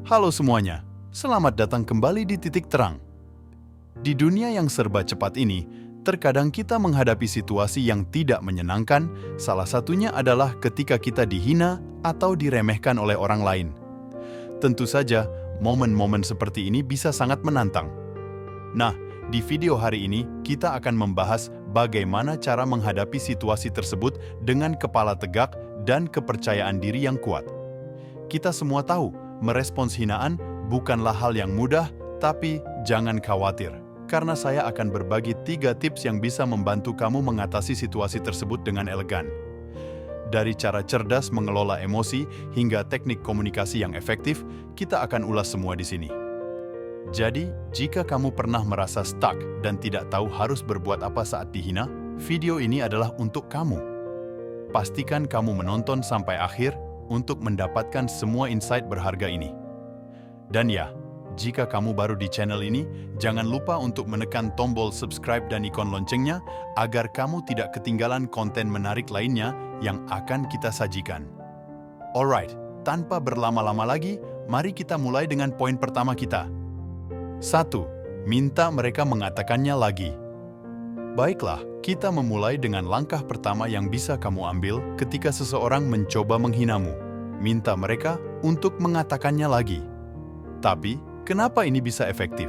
Halo semuanya, selamat datang kembali di Titik Terang. Di dunia yang serba cepat ini, terkadang kita menghadapi situasi yang tidak menyenangkan, salah satunya adalah ketika kita dihina atau diremehkan oleh orang lain. Tentu saja, momen-momen seperti ini bisa sangat menantang. Nah, di video hari ini, kita akan membahas bagaimana cara menghadapi situasi tersebut dengan kepala tegak dan kepercayaan diri yang kuat. Kita semua tahu, merespons hinaan bukanlah hal yang mudah, tapi jangan khawatir. Karena saya akan berbagi 3 tips yang bisa membantu kamu mengatasi situasi tersebut dengan elegan. Dari cara cerdas mengelola emosi hingga teknik komunikasi yang efektif, kita akan ulas semua di sini. Jadi, jika kamu pernah merasa stuck dan tidak tahu harus berbuat apa saat dihina, video ini adalah untuk kamu. Pastikan kamu menonton sampai akhir untuk mendapatkan semua insight berharga ini. Dan ya, jika kamu baru di channel ini, jangan lupa untuk menekan tombol subscribe dan ikon loncengnya agar kamu tidak ketinggalan konten menarik lainnya yang akan kita sajikan. Alright, tanpa berlama-lama lagi, mari kita mulai dengan poin pertama kita. 1. Minta mereka mengatakannya lagi. Baiklah, kita memulai dengan langkah pertama yang bisa kamu ambil ketika seseorang mencoba menghinamu. Minta mereka untuk mengatakannya lagi. Tapi, kenapa ini bisa efektif?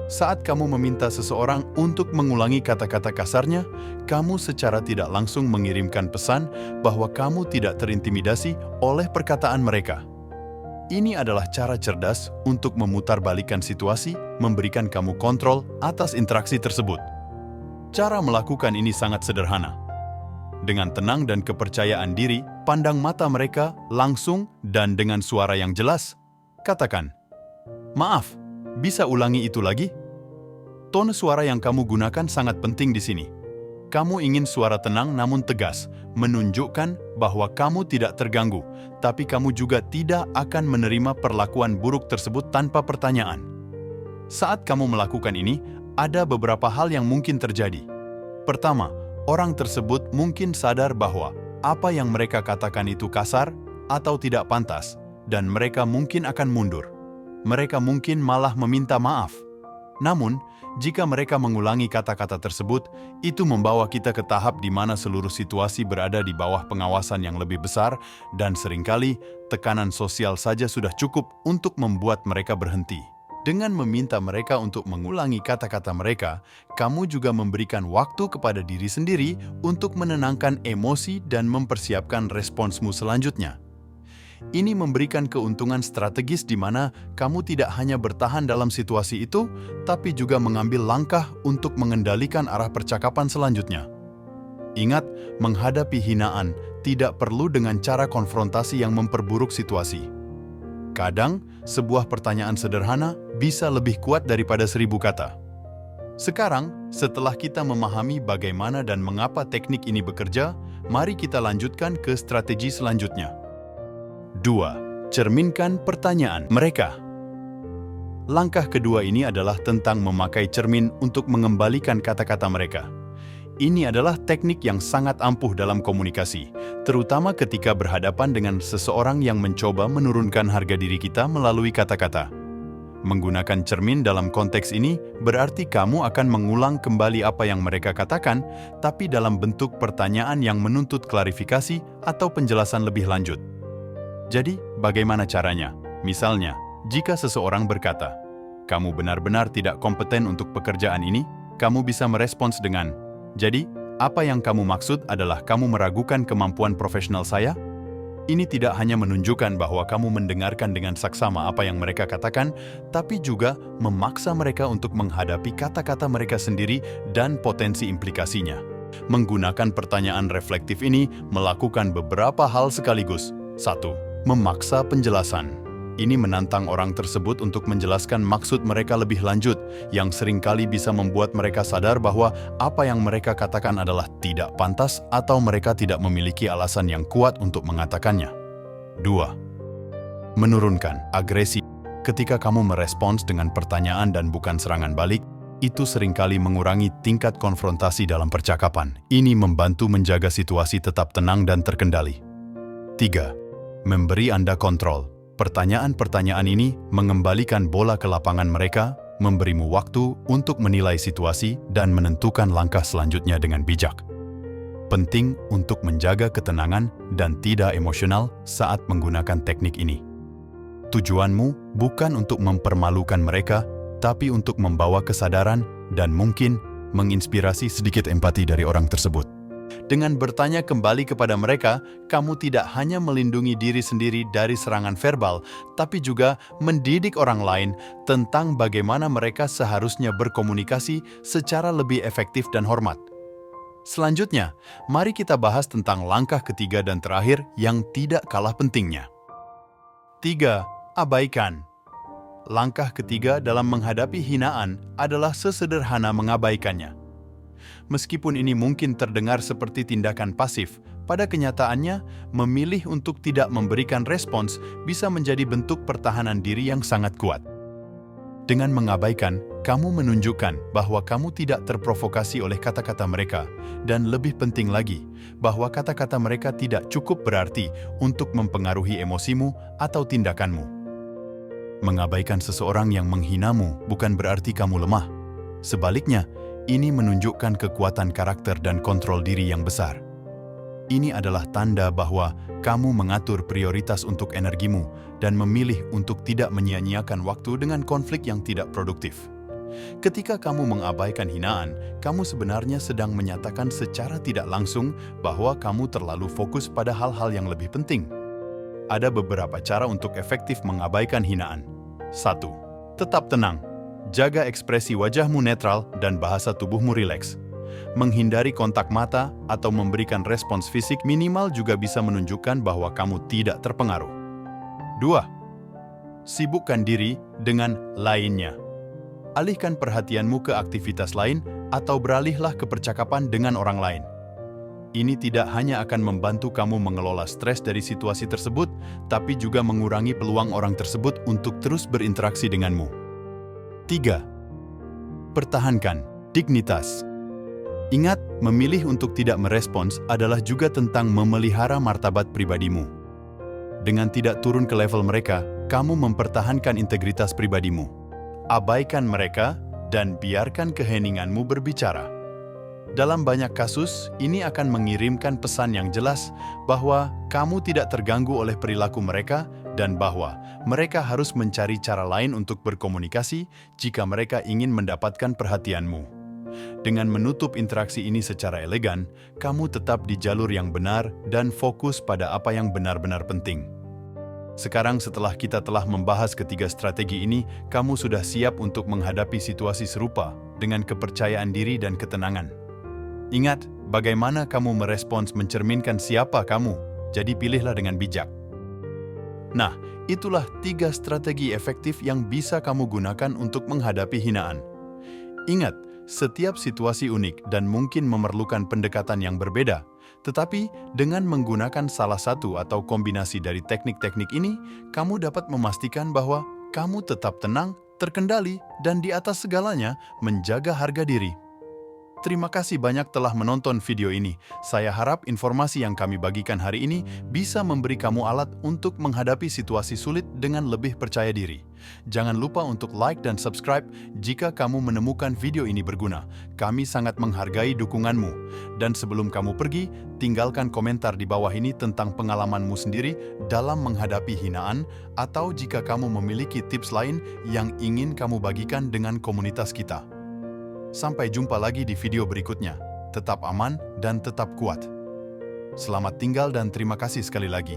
Saat kamu meminta seseorang untuk mengulangi kata-kata kasarnya, kamu secara tidak langsung mengirimkan pesan bahwa kamu tidak terintimidasi oleh perkataan mereka. Ini adalah cara cerdas untuk memutarbalikkan situasi, memberikan kamu kontrol atas interaksi tersebut. Cara melakukan ini sangat sederhana. Dengan tenang dan kepercayaan diri, pandang mata mereka langsung dan dengan suara yang jelas. Katakan, "Maaf, bisa ulangi itu lagi?" Tone suara yang kamu gunakan sangat penting di sini. Kamu ingin suara tenang namun tegas, menunjukkan bahwa kamu tidak terganggu, tapi kamu juga tidak akan menerima perlakuan buruk tersebut tanpa pertanyaan. Saat kamu melakukan ini, ada beberapa hal yang mungkin terjadi. Pertama, orang tersebut mungkin sadar bahwa apa yang mereka katakan itu kasar atau tidak pantas, dan mereka mungkin akan mundur. Mereka mungkin malah meminta maaf. Namun, jika mereka mengulangi kata-kata tersebut, itu membawa kita ke tahap di mana seluruh situasi berada di bawah pengawasan yang lebih besar, dan seringkali tekanan sosial saja sudah cukup untuk membuat mereka berhenti. Dengan meminta mereka untuk mengulangi kata-kata mereka, kamu juga memberikan waktu kepada diri sendiri untuk menenangkan emosi dan mempersiapkan responsmu selanjutnya. Ini memberikan keuntungan strategis di mana kamu tidak hanya bertahan dalam situasi itu, tapi juga mengambil langkah untuk mengendalikan arah percakapan selanjutnya. Ingat, menghadapi hinaan tidak perlu dengan cara konfrontasi yang memperburuk situasi. Kadang, sebuah pertanyaan sederhana bisa lebih kuat daripada 1000 kata. Sekarang, setelah kita memahami bagaimana dan mengapa teknik ini bekerja, mari kita lanjutkan ke strategi selanjutnya. 2. Cerminkan pertanyaan mereka. Langkah kedua ini adalah tentang memakai cermin untuk mengembalikan kata-kata mereka. Ini adalah teknik yang sangat ampuh dalam komunikasi, terutama ketika berhadapan dengan seseorang yang mencoba menurunkan harga diri kita melalui kata-kata. Menggunakan cermin dalam konteks ini berarti kamu akan mengulang kembali apa yang mereka katakan, tapi dalam bentuk pertanyaan yang menuntut klarifikasi atau penjelasan lebih lanjut. Jadi, bagaimana caranya? Misalnya, jika seseorang berkata, "Kamu benar-benar tidak kompeten untuk pekerjaan ini," kamu bisa merespons dengan, "Jadi, apa yang kamu maksud adalah kamu meragukan kemampuan profesional saya?" Ini tidak hanya menunjukkan bahwa kamu mendengarkan dengan saksama apa yang mereka katakan, tapi juga memaksa mereka untuk menghadapi kata-kata mereka sendiri dan potensi implikasinya. Menggunakan pertanyaan reflektif ini melakukan beberapa hal sekaligus. 1. Memaksa penjelasan. Ini menantang orang tersebut untuk menjelaskan maksud mereka lebih lanjut, yang seringkali bisa membuat mereka sadar bahwa apa yang mereka katakan adalah tidak pantas atau mereka tidak memiliki alasan yang kuat untuk mengatakannya. 2. Menurunkan agresi. Ketika kamu merespons dengan pertanyaan dan bukan serangan balik, itu seringkali mengurangi tingkat konfrontasi dalam percakapan. Ini membantu menjaga situasi tetap tenang dan terkendali. 3. Memberi Anda kontrol. Pertanyaan-pertanyaan ini mengembalikan bola ke lapangan mereka, memberimu waktu untuk menilai situasi dan menentukan langkah selanjutnya dengan bijak. Penting untuk menjaga ketenangan dan tidak emosional saat menggunakan teknik ini. Tujuanmu bukan untuk mempermalukan mereka, tapi untuk membawa kesadaran dan mungkin menginspirasi sedikit empati dari orang tersebut. Dengan bertanya kembali kepada mereka, kamu tidak hanya melindungi diri sendiri dari serangan verbal, tapi juga mendidik orang lain tentang bagaimana mereka seharusnya berkomunikasi secara lebih efektif dan hormat. Selanjutnya, mari kita bahas tentang langkah ketiga dan terakhir yang tidak kalah pentingnya. 3. Abaikan. Langkah ketiga dalam menghadapi hinaan adalah sesederhana mengabaikannya. Meskipun ini mungkin terdengar seperti tindakan pasif, pada kenyataannya, memilih untuk tidak memberikan respons bisa menjadi bentuk pertahanan diri yang sangat kuat. Dengan mengabaikan, kamu menunjukkan bahwa kamu tidak terprovokasi oleh kata-kata mereka, dan lebih penting lagi, bahwa kata-kata mereka tidak cukup berarti untuk mempengaruhi emosimu atau tindakanmu. Mengabaikan seseorang yang menghinamu bukan berarti kamu lemah. Sebaliknya, ini menunjukkan kekuatan karakter dan kontrol diri yang besar. Ini adalah tanda bahwa kamu mengatur prioritas untuk energimu dan memilih untuk tidak menyia-nyiakan waktu dengan konflik yang tidak produktif. Ketika kamu mengabaikan hinaan, kamu sebenarnya sedang menyatakan secara tidak langsung bahwa kamu terlalu fokus pada hal-hal yang lebih penting. Ada beberapa cara untuk efektif mengabaikan hinaan. 1. Tetap tenang. Jaga ekspresi wajahmu netral dan bahasa tubuhmu rileks. Menghindari kontak mata atau memberikan respons fisik minimal juga bisa menunjukkan bahwa kamu tidak terpengaruh. 2. Sibukkan diri dengan lainnya. Alihkan perhatianmu ke aktivitas lain atau beralihlah ke percakapan dengan orang lain. Ini tidak hanya akan membantu kamu mengelola stres dari situasi tersebut, tapi juga mengurangi peluang orang tersebut untuk terus berinteraksi denganmu. 3. Pertahankan dignitas. Ingat, memilih untuk tidak merespons adalah juga tentang memelihara martabat pribadimu. Dengan tidak turun ke level mereka, kamu mempertahankan integritas pribadimu. Abaikan mereka dan biarkan keheninganmu berbicara. Dalam banyak kasus, ini akan mengirimkan pesan yang jelas bahwa kamu tidak terganggu oleh perilaku mereka dan bahwa mereka harus mencari cara lain untuk berkomunikasi jika mereka ingin mendapatkan perhatianmu. Dengan menutup interaksi ini secara elegan, kamu tetap di jalur yang benar dan fokus pada apa yang benar-benar penting. Sekarang setelah kita telah membahas ketiga strategi ini, kamu sudah siap untuk menghadapi situasi serupa dengan kepercayaan diri dan ketenangan. Ingat, bagaimana kamu merespons mencerminkan siapa kamu, jadi pilihlah dengan bijak. Nah, itulah 3 strategi efektif yang bisa kamu gunakan untuk menghadapi hinaan. Ingat, setiap situasi unik dan mungkin memerlukan pendekatan yang berbeda, tetapi dengan menggunakan salah satu atau kombinasi dari teknik-teknik ini, kamu dapat memastikan bahwa kamu tetap tenang, terkendali, dan di atas segalanya menjaga harga diri. Terima kasih banyak telah menonton video ini. Saya harap informasi yang kami bagikan hari ini bisa memberi kamu alat untuk menghadapi situasi sulit dengan lebih percaya diri. Jangan lupa untuk like dan subscribe jika kamu menemukan video ini berguna. Kami sangat menghargai dukunganmu. Dan sebelum kamu pergi, tinggalkan komentar di bawah ini tentang pengalamanmu sendiri dalam menghadapi hinaan atau jika kamu memiliki tips lain yang ingin kamu bagikan dengan komunitas kita. Sampai jumpa lagi di video berikutnya. Tetap aman dan tetap kuat. Selamat tinggal dan terima kasih sekali lagi.